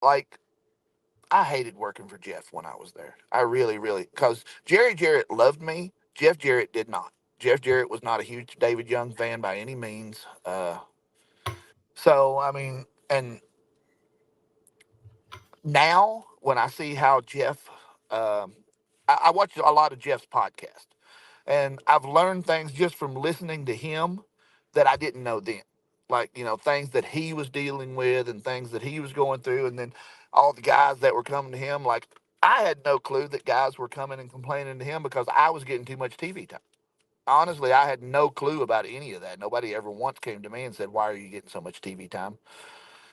like I hated working for Jeff when I was there. I really, really, because Jerry Jarrett loved me. Jeff Jarrett did not. Jeff Jarrett was not a huge David Young fan by any means. So I mean, and now when I see how Jeff, um, I watch a lot of Jeff's podcast, and I've learned things just from listening to him that I didn't know then. Like, things that he was dealing with and things that he was going through, and then all the guys that were coming to him. Like, I had no clue that guys were coming and complaining to him because I was getting too much TV time. Honestly, I had no clue about any of that. Nobody ever once came to me and said, "Why are you getting so much TV time?"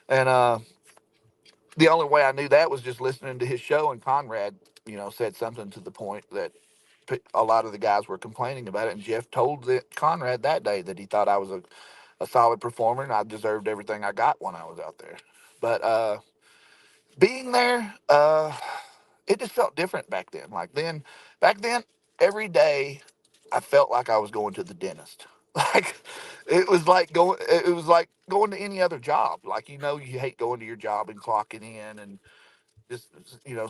And the only way I knew that was just listening to his show, and Conrad, said something to the point that a lot of the guys were complaining about it, and Jeff told Conrad that day that he thought I was a solid performer and I deserved everything I got when I was out there. But being there, it just felt different back then. Back then, every day I felt like I was going to the dentist. Like it was like going to any other job. Like, you hate going to your job and clocking in and just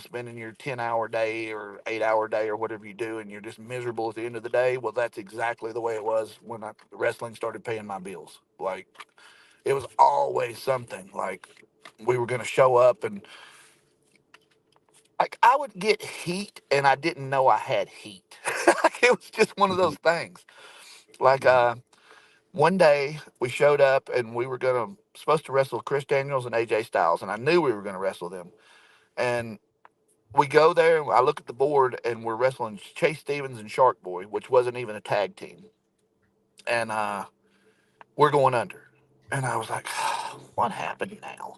spending your 10-hour day or 8-hour day or whatever you do, and you're just miserable at the end of the day. Well, that's exactly the way it was when wrestling started paying my bills. Like, it was always something. Like, we were going to show up, and like I would get heat and I didn't know I had heat. Like, it was just one of those things. Like, one day we showed up and we were supposed to wrestle Chris Daniels and AJ Styles, and I knew we were going to wrestle them. And we go there, and I look at the board, and we're wrestling Chase Stevens and Shark Boy, which wasn't even a tag team. And we're going under. And I was like, what happened now?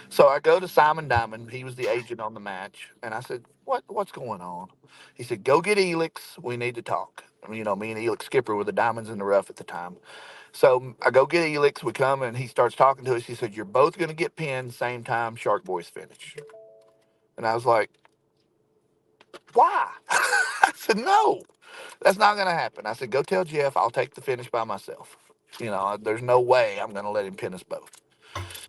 So I go to Simon Diamond. He was the agent on the match. And I said, what's going on? He said, go get Elix. We need to talk. Me and Elix Skipper were the diamonds in the rough at the time. So I go get Elix. We come, and he starts talking to us. He said, you're both going to get pinned same time Shark Boy's finish. And I was like, why? I said, no, that's not going to happen. I said, go tell Jeff I'll take the finish by myself. There's no way I'm going to let him pin us both.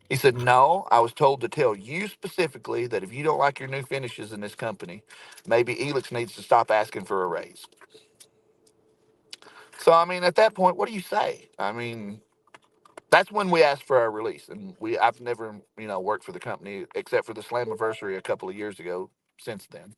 He said, no, I was told to tell you specifically that if you don't like your new finishes in this company, maybe Elix needs to stop asking for a raise. So, I mean, at that point, what do you say? I mean, that's when we asked for our release. And I've never, worked for the company except for the Slammiversary a couple of years ago since then.